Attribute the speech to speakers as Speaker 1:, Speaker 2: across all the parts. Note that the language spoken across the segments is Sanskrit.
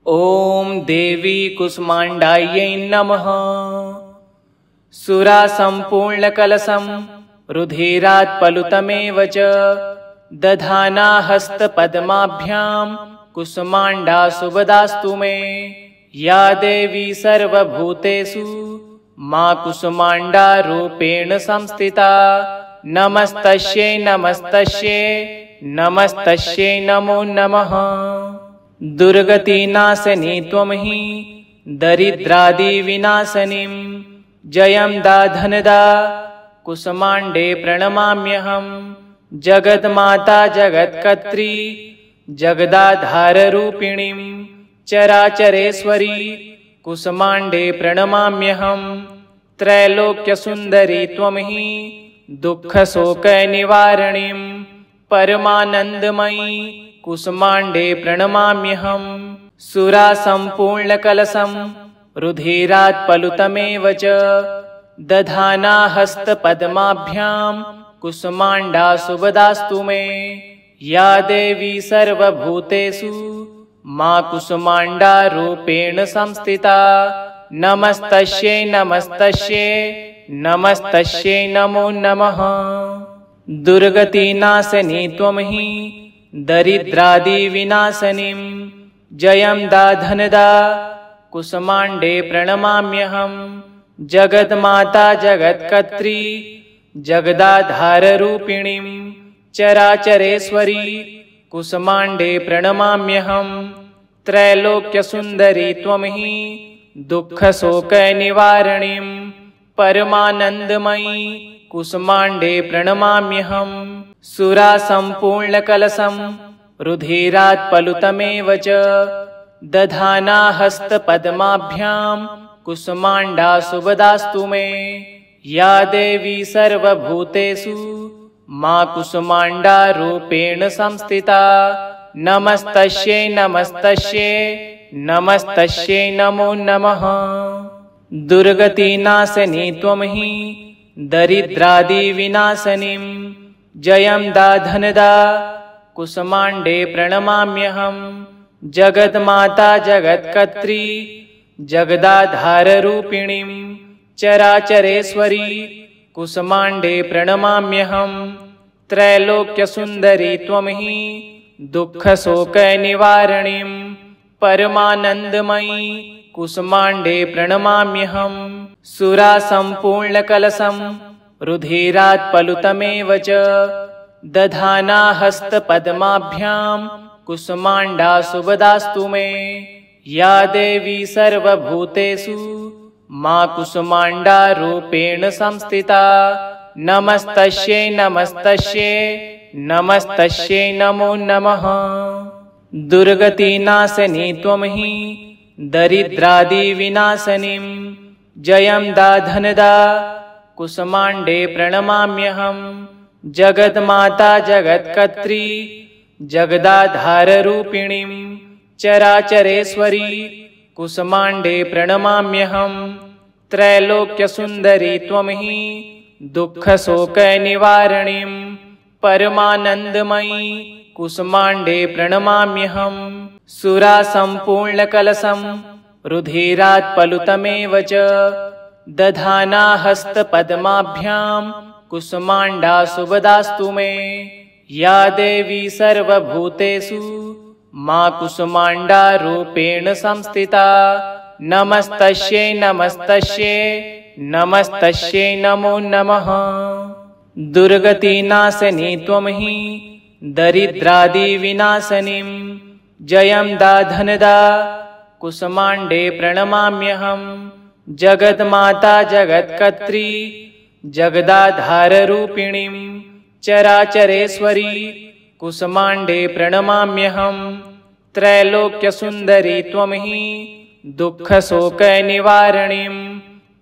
Speaker 1: ॐ देवी कुसुमाण्डायै नमः। सुरासम्पूर्णकलशं रुधिरात् पलुतमेव च दधाना हस्तपद्माभ्यां कुसुमाण्डा शुभदास्तु मे। या देवी सर्वभूतेषु मा कुसुमाण्डा रूपेण संस्थिता। नमस्तस्यै नमस्तस्यै नमस्तस्यै नमो नमः। दुर्गतिनाशनी त्वं हि दरिद्रादिविनाशनीं जयं दा धनदा कुसुमाण्डे प्रणमाम्यहम्। जगन्माता जगत्कर्त्री जगदाधाररूपिणीं चराचरेश्वरी कुसुमाण्डे प्रणमाम्यहम्। त्रैलोक्यसुन्दरी त्वं हि दुःखशोकनिवारणीं परमानन्दमयी कुसुमाण्डे प्रणमाम्यहम्। सुरासम्पूर्णकलशं रुधिरात् पलुतमेव च दधाना हस्तपद्माभ्यां कुसुमाण्डा शुभदास्तु मे। या देवी सर्वभूतेषु मा कुसुमाण्डा रूपेण संस्थिता। नमस्तस्यै नमस्तस्यै नमस्तस्यै नमो नमः। दुर्गतिनाशनी त्वं हि दरिद्रादिविनाशनीं जयं दा धनदा कुसुमाण्डे प्रणमाम्यहम्। जगन्माता जगत्कर्त्री जगदाधाररूपिणीं चराचरेश्वरी कुसुमाण्डे प्रणमाम्यहम्। त्रैलोक्यसुन्दरी त्वं हि दुःखशोकनिवारणीं परमानन्दमयी कुसुमाण्डे प्रणमाम्यहम्। सुरासम्पूर्णकलशं रुधिरात् पलुतमेव च दधाना हस्तपद्माभ्यां कुसुमाण्डा शुभदास्तु मे। या देवी सर्वभूतेषु मा कुसुमाण्डा रूपेण संस्थिता। नमस्तस्यै नमस्तस्यै नमस्तस्यै नमो नमः। दुर्गतिनाशनी त्वं हि दरिद्रादिविनाशनीं जयं दा धनदा कुसुमाण्डे प्रणमाम्यहम्। जगन्माता जगत्कर्त्री जगदाधाररूपिणीं चराचरेश्वरी कुसुमाण्डे प्रणमाम्यहम्। त्रैलोक्यसुन्दरी त्वं हि दुःखशोकनिवारणीं परमानन्दमयी कुसुमाण्डे प्रणमाम्यहम्। सुरासम्पूर्णकलशं रुधिरात् पलुतमेव च दधाना हस्तपद्माभ्यां कुसुमाण्डा शुभदास्तु मे। या देवी सर्वभूतेषु मा कुसुमाण्डा रूपेण संस्थिता। नमस्तस्यै नमस्तस्यै नमस्तस्यै नमो नमः। दुर्गतिनाशनी त्वं हि दरिद्रादिविनाशनीं जयं दा धनदा कुसुमाण्डे प्रणमाम्यहम्। जगन्माता जगत्कर्त्री जगदाधाररूपिणीं चराचरेश्वरी कुसुमाण्डे प्रणमाम्यहम्। त्रैलोक्यसुन्दरी त्वं हि दुःखशोकनिवारणीं परमानन्दमयी कुसुमाण्डे प्रणमाम्यहम्। सुरासम्पूर्णकलशं रुधिरात् पलुतमेव च दधाना हस्तपद्माभ्यां कुसुमाण्डा शुभदास्तु मे। या देवी सर्वभूतेषु मा कुसुमाण्डा रूपेण संस्थिता। नमस्तस्यै नमस्तस्यै नमस्तस्यै नमो नमः। दुर्गतिनाशनी त्वं हि दरिद्रादिविनाशनीं जयं दा धनदा कुसुमाण्डे प्रणमाम्यहम्। जगन्माता जगत्कर्त्री जगदाधाररूपिणीं चराचरेश्वरी कुसुमाण्डे प्रणमाम्यहम्। त्रैलोक्यसुन्दरी त्वं हि दुःखशोकनिवारणीं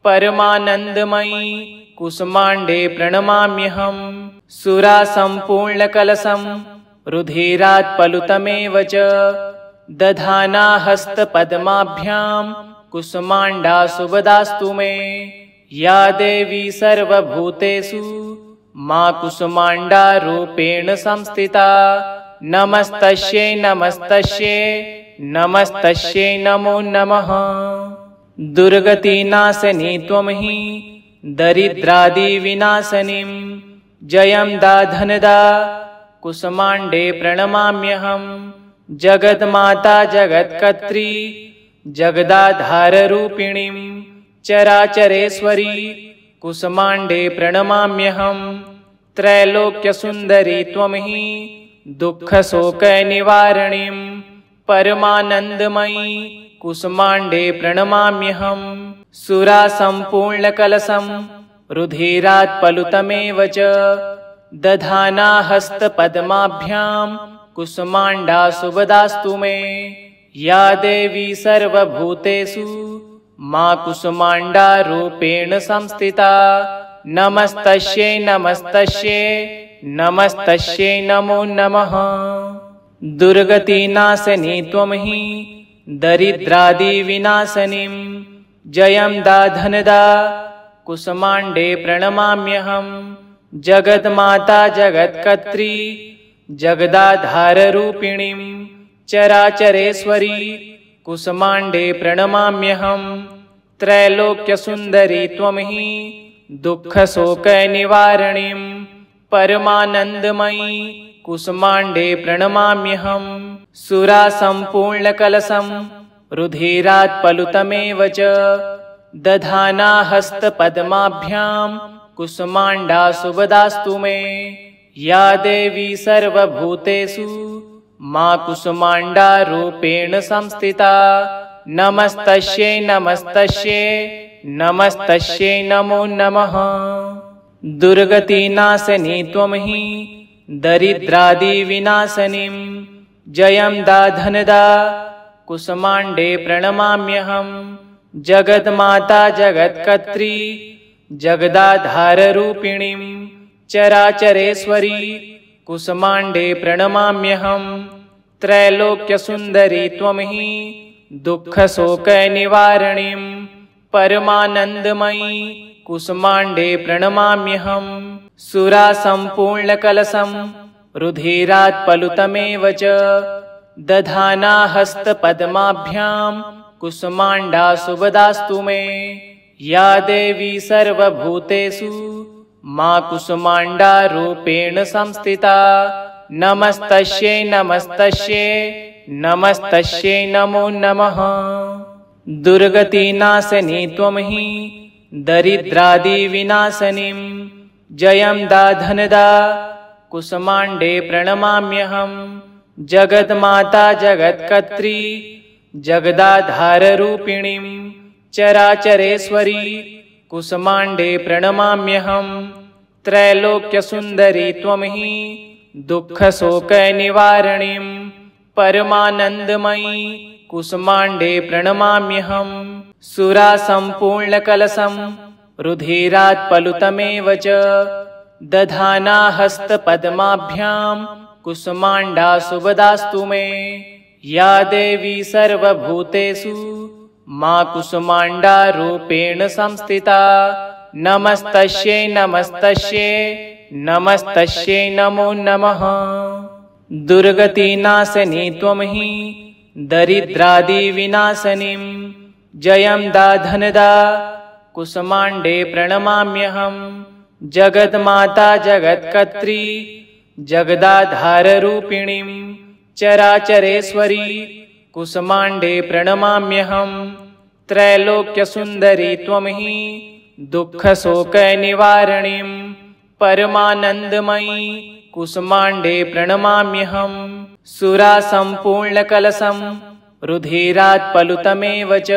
Speaker 1: परमानन्दमयी कुसुमाण्डे प्रणमाम्यहम्। सुरासम्पूर्णकलशं रुधिरात् पलुतमेव च दधाना हस्तपद्माभ्यां कुसुमाण्डा शुभदास्तु मे। या देवी सर्वभूतेषु मा कुसुमाण्डा रूपेण संस्थिता। नमस्तस्यै नमस्तस्यै नमस्तस्यै नमो नमः। दुर्गतिनाशनी त्वं हि दरिद्रादिविनाशनीं जयं दाधनदा कुसुमाण्डे प्रणमाम्यहम्। जगन्माता जगत्कर्त्री जगदाधाररूपिणीं चराचरेश्वरी कुसुमाण्डे प्रणमाम्यहम्। त्रैलोक्यसुन्दरी त्वं हि दुःखशोकनिवारणीं परमानन्दमयी कुसुमाण्डे प्रणमाम्यहम्। सुरासम्पूर्णकलशं रुधिरात्पलुतमेव च दधाना हस्तपद्माभ्यां कुसुमाण्डा शुभदास्तु मे। या देवी सर्वभूतेषु मा कुसुमाण्डा रूपेण संस्थिता। नमस्तस्यै नमस्तस्यै नमस्तस्यै नमो नमः। दुर्गतिनाशनी त्वं हि दरिद्रादिविनाशनीं जयं दाधनदा कुसुमाण्डे प्रणमाम्यहम्। जगन्माता जगत्कर्त्री जगदाधाररूपिणीं चराचरेश्वरी कुसुमाण्डे प्रणमाम्यहम्। त्रैलोक्यसुन्दरी त्वं हि दुःखशोकनिवारणीं परमानन्दमयी कुसुमाण्डे प्रणमाम्यहम्। सुरासम्पूर्णकलशं रुधिरात्पलुतमेव च दधाना हस्तपद्माभ्यां कुसुमाण्डा शुभदास्तु मे। या देवी सर्वभूतेषु मा कुसुमाण्डा रूपेण संस्थिता। नमस्तस्यै नमस्तस्यै नमस्तस्यै नमो नमः। दुर्गतिनाशनी त्वं हि दरिद्रादिविनाशनीं जयं दाधनदा कुसुमाण्डे प्रणमाम्यहम्। जगन्माता जगत्कर्त्री जगदाधाररूपिणीं चराचरेश्वरी कुसुमाण्डे प्रणमाम्यहम्। त्रैलोक्यसुन्दरी त्वं हि दुःखशोकनिवारणीं परमानन्दमयी कुसुमाण्डे प्रणमाम्यहम्। सुरासम्पूर्णकलशं रुधिरात्पलुतमेव च दधाना हस्तपद्माभ्यां कुसुमाण्डा शुभदास्तु मे। या देवी सर्वभूतेषु मा कुसुमाण्डा रूपेण संस्थिता। नमस्तस्यै नमस्तस्यै नमस्तस्यै नमो नमः। दुर्गतिनाशनी त्वं हि दरिद्रादिविनाशनीं जयं दाधनदा कुसुमाण्डे प्रणमाम्यहम्। जगन्माता जगत्कर्त्री जगदाधाररूपिणीं चराचरेश्वरी कुसुमाण्डे प्रणमाम्यहम्। त्रैलोक्यसुन्दरी त्वं हि दुःखशोकनिवारणीं परमानन्दमयी कुसुमाण्डे प्रणमाम्यहम्। सुरासम्पूर्णकलशं रुधिरात्पलुतमेव च दधाना हस्तपद्माभ्यां कुसुमाण्डा शुभदास्तु मे। या देवी सर्वभूतेषु मा कुसुमाण्डा रूपेण संस्थिता। नमस्तस्यै नमस्तस्यै नमस्तस्यै नमो नमः। दुर्गतिनाशनी त्वं हि दरिद्रादिविनाशनीं जयं दाधनदा कुसुमाण्डे प्रणमाम्यहम्। जगन्माता जगत्कर्त्री जगदाधाररूपिणीं चराचरेश्वरी कुसुमाण्डे प्रणमाम्यहम्। त्रैलोक्यसुन्दरी त्वं हि दुःखशोकनिवारणीं परमानन्दमयी कुसुमाण्डे प्रणमाम्यहम्। सुरासम्पूर्णकलशं रुधिरात्पलुतमेव च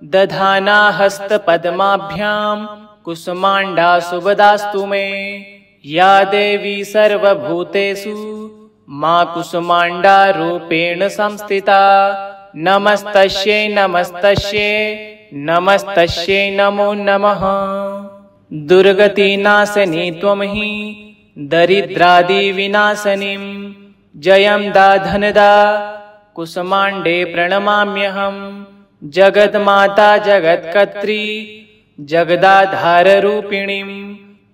Speaker 1: दधाना हस्तपद्माभ्यां कुसुमाण्डा शुभदास्तु मे। या देवी सर्वभूतेषु मा कुसुमाण्डा रूपेण संस्थिता। नमस्तस्यै नमस्तस्यै नमस्तस्यै नमो नमः। दुर्गतिनाशनी त्वं हि दरिद्रादिविनाशनीं जयं दाधनदा कुसुमाण्डे प्रणमाम्यहम्। जगन्माता जगत्कर्त्री जगदाधाररूपिणीं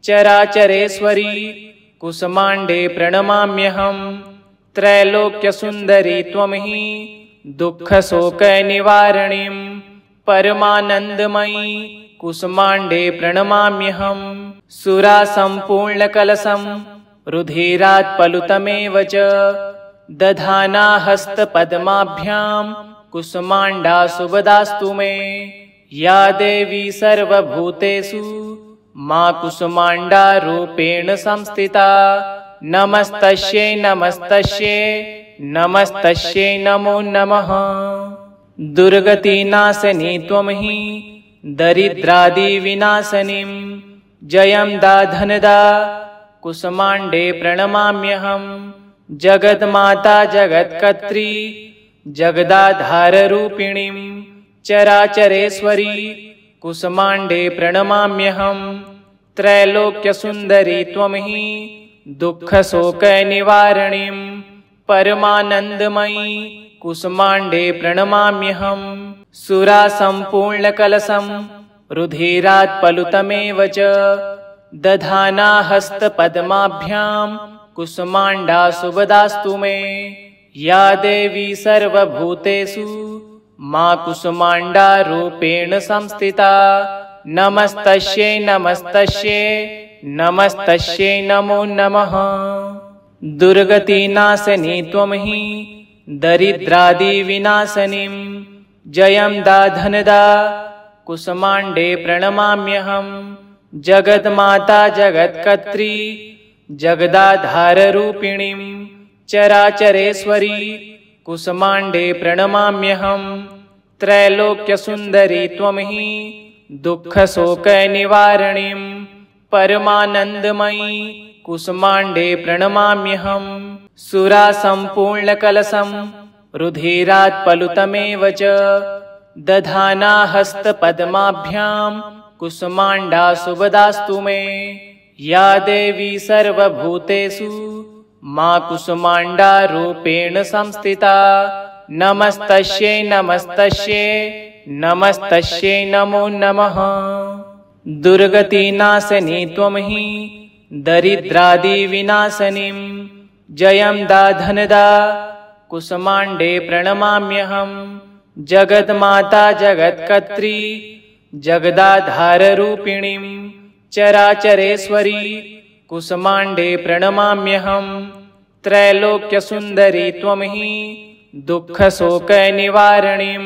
Speaker 1: चराचरेश्वरी कुसुमाण्डे प्रणमाम्यहम्। त्रैलोक्यसुन्दरी त्वं हि दुःखशोकनिवारणीं परमानन्दमयी कुसुमाण्डे प्रणमाम्यहम्। सुरासम्पूर्णकलशं रुधिरात्पलुतमेव च दधाना हस्तपद्माभ्यां कुसुमाण्डा शुभदास्तु मे। या देवी सर्वभूतेषु मा कुसुमाण्डा रूपेण संस्थिता। नमस्तस्यै नमस्तस्यै नमस्तस्यै नमो नमः। दुर्गतिनाशनी त्वं हि दरिद्रादिविनाशनीं जयं दा धनदा कुसुमाण्डे प्रणमाम्यहम्। जगन्माता जगत्कर्त्री जगदाधाररूपिणीं चराचरेश्वरी कुसुमाण्डे प्रणमाम्यहम्। त्रैलोक्यसुन्दरी त्वं हि दुःखशोकनिवारणीं परमानन्दमयी कुसुमाण्डे प्रणमाम्यहम्। सुरासम्पूर्णकलशं रुधिरात्पलुतमेव च दधाना हस्तपद्माभ्यां कुसुमाण्डा शुभदास्तु मे। या देवी सर्वभूतेषु मा कुसुमाण्डा रूपेण संस्थिता। नमस्तस्यै नमस्तस्यै नमस्तस्यै नमो नमः। दुर्गतिनाशनी त्वं हि दरिद्रादिविनाशनीं जयं दा धनदा कुसुमाण्डे प्रणमाम्यहम्। जगन्माता जगत्कर्त्री जगदाधाररूपिणीं चराचरेश्वरी कुसुमाण्डे प्रणमाम्यहम्। त्रैलोक्यसुन्दरी त्वं हि दुःखशोकनिवारणीं परमानन्दमयी कुसुमाण्डे प्रणमाम्यहम्। सुरासम्पूर्णकलशं रुधिरात्पलुतमेव च दधाना हस्तपद्माभ्यां कुसुमाण्डा शुभदास्तु मे। या देवी सर्वभूतेषु मा कुसुमाण्डा रूपेण संस्थिता। नमस्तस्यै नमस्तस्यै नमस्तस्यै नमो नमः। दुर्गतिनाशनी त्वं हि दरिद्रादिविनाशनीं जयं दा धनदा कुसुमाण्डे प्रणमाम्यहम्। जगन्माता जगत्कर्त्री जगदाधाररूपिणीं चराचरेश्वरी कुसुमाण्डे प्रणमाम्यहम्। त्रैलोक्यसुन्दरी त्वं हि दुःखशोकनिवारणीं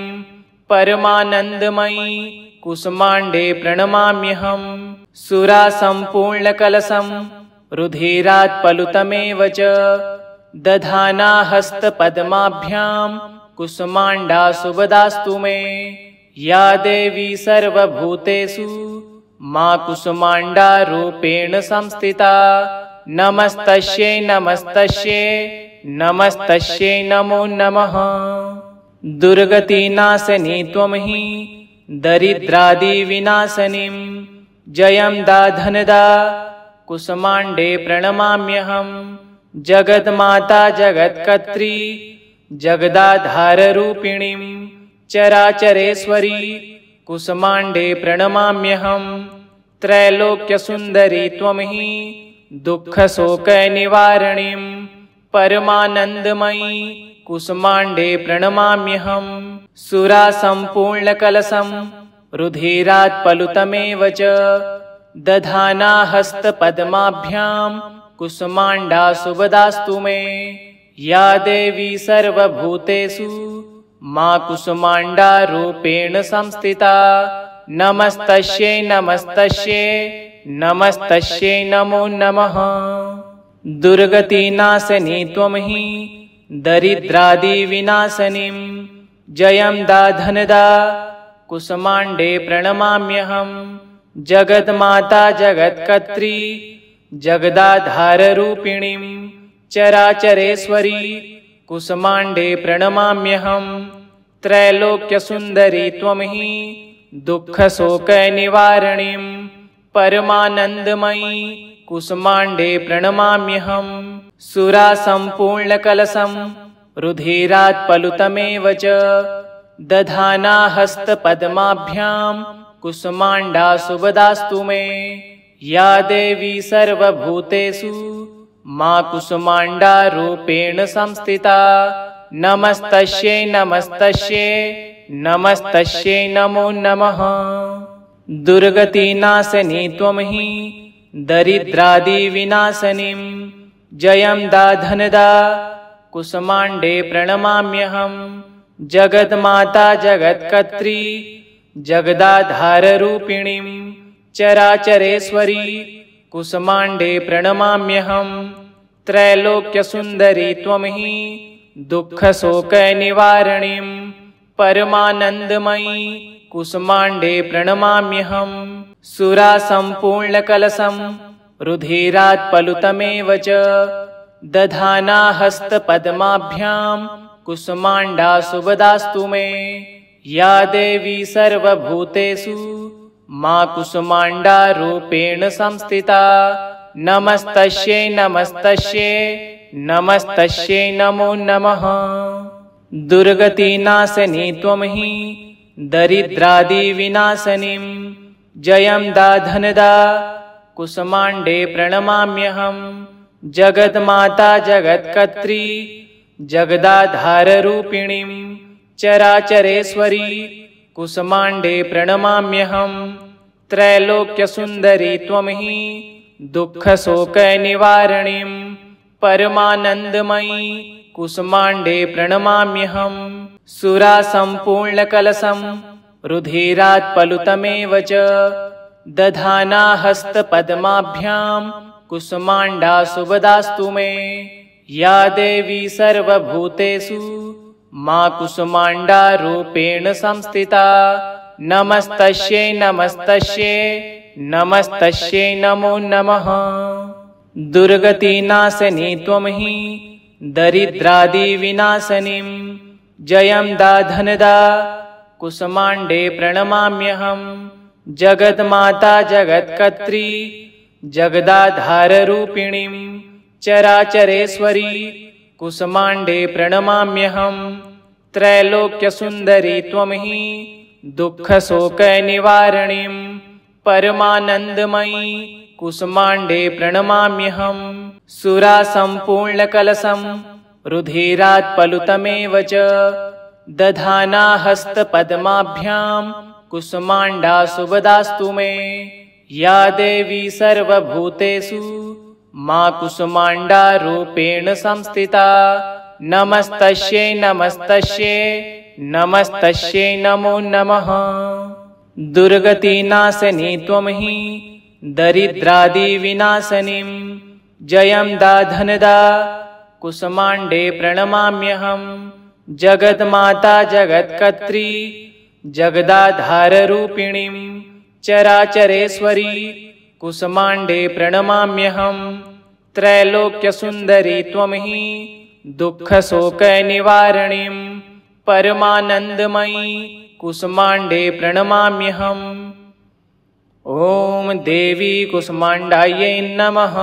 Speaker 1: परमानन्दमयी कुसुमाण्डे प्रणमाम्यहम्। सुरासम्पूर्णकलशं रुधिरात्पलुतमेव च दधाना हस्तपद्माभ्यां कुसुमाण्डा शुभदास्तु मे। या देवी सर्वभूतेषु मा कुसुमाण्डा रूपेण संस्थिता। नमस्तस्यै नमस्तस्यै नमस्तस्यै नमो नमः। दुर्गतिनाशनी त्वं हि दरिद्रादिविनाशनीं जयं दा धनदा कुसुमाण्डे प्रणमाम्यहम्। जगन्माता जगत्कर्त्री जगदाधाररूपिणीं चराचरेश्वरी कुसुमाण्डे प्रणमाम्यहम्। त्रैलोक्यसुन्दरी त्वं हि दुःखशोकनिवारणीं परमानन्दमयी कुसुमाण्डे प्रणमाम्यहम्। सुरासम्पूर्णकलशं रुधिरात्पलुतमेव च दधाना हस्तपद्माभ्यां कुसुमाण्डा शुभदास्तु मे। या देवी सर्वभूतेषु मा कुसुमाण्डा रूपेण संस्थिता। नमस्तस्यै नमस्तस्यै नमस्तस्यै नमो नमः। दुर्गतिनाशनी त्वं हि दरिद्रादिविनाशनीं जयं दा धनदा कुसुमाण्डे प्रणमाम्यहम्। जगन्माता जगत्कर्त्री जगदाधाररूपिणीं चराचरेश्वरी कुसुमाण्डे प्रणमाम्यहम्। त्रैलोक्यसुन्दरी त्वं हि दुःखशोकनिवारणीं परमानन्दमयी कुसुमाण्डे प्रणमाम्यहम्। सुरासम्पूर्णकलशं रुधिरात्पलुतमेव च दधाना हस्तपद्माभ्यां कुसुमाण्डा शुभदास्तु मे। या देवी सर्वभूतेषु मा कुसुमाण्डा रूपेण संस्थिता। नमस्तस्यै नमस्तस्यै नमस्तस्यै नमो नमः। दुर्गतिनाशनी त्वं हि दरिद्रादिविनाशनीं जयंदा धनदा कुसुमाण्डे प्रणमाम्यहम्। जगन्माता जगत्कर्त्री जगदाधाररूपिणीं चराचरेश्वरी कुसुमाण्डे प्रणमाम्यहम्। त्रैलोक्यसुन्दरी त्वं हि दुःखशोकनिवारणीं परमानन्दमयी कुसुमाण्डे प्रणमाम्यहम्। सुरासम्पूर्णकलशं रुधिरात्पलुतमेव च दधाना हस्तपद्माभ्यां कुसुमाण्डा शुभदास्तु मे। या देवी सर्वभूतेषु मा कुसुमाण्डा रूपेण संस्थिता नमस्तस्यै नमस्तस्यै नमस्तस्यै नमो नमः। दुर्गतिनाशनी त्वं हि दरिद्रादिविनाशनीं जयंदा धनदा कुसुमाण्डे प्रणमाम्यहम्। जगन्माता जगत्कर्त्री जगदाधाररूपिणीं चराचरेश्वरी कुसुमाण्डे प्रणमाम्यहम्। त्रैलोक्यसुन्दरी त्वं हि दुःखशोकनिवारणीं परमानन्दमयी कुसुमाण्डे प्रणमाम्यहम्। सुरासम्पूर्णकलशं रुधिरात्पलुतमेव च दधाना हस्तपद्माभ्यां कुसुमाण्डा शुभदास्तु मे। या देवी सर्वभूतेषु मा कुसुमाण्डा रूपेण संस्थिता नमस्तस्यै नमस्तस्यै नमस्तस्यै नमो नमः। दुर्गतिनाशनी त्वं हि दरिद्रादिविनाशनीं जयंदा धनदा कुसुमाण्डे प्रणमाम्यहम्। जगन्माता जगत्कर्त्री जगदाधाररूपिणीं चराचरेश्वरी कुसुमाण्डे प्रणमाम्यहम्। त्रैलोक्यसुन्दरी त्वं हि दुःखशोकनिवारणीं परमानन्दमयी कुसुमाण्डे प्रणमाम्यहम्। सुरासम्पूर्णकलशं रुधिरात्पलुतमेव च दधाना हस्तपद्माभ्यां कुसुमाण्डा शुभदास्तु मे। या देवी सर्वभूतेषु मा कुसुमाण्डा रूपेण संस्थिता नमस्तस्यै नमस्तस्यै नमस्तस्यै नमो नमः। दुर्गतिनाशनी त्वं हि दरिद्रादिविनाशनीं जयंदा धनदा कुसुमाण्डे प्रणमाम्यहम्। जगन्माता जगत्कर्त्री जगदाधाररूपिणीं चराचरेश्वरी कुसुमाण्डे प्रणमाम्यहम्। त्रैलोक्यसुन्दरी त्वं हि दुःखशोकनिवारणीं परमानन्दमयी कुसुमाण्डे प्रणमाम्यहम्। ॐ देवी कुसुमाण्डायै नमः।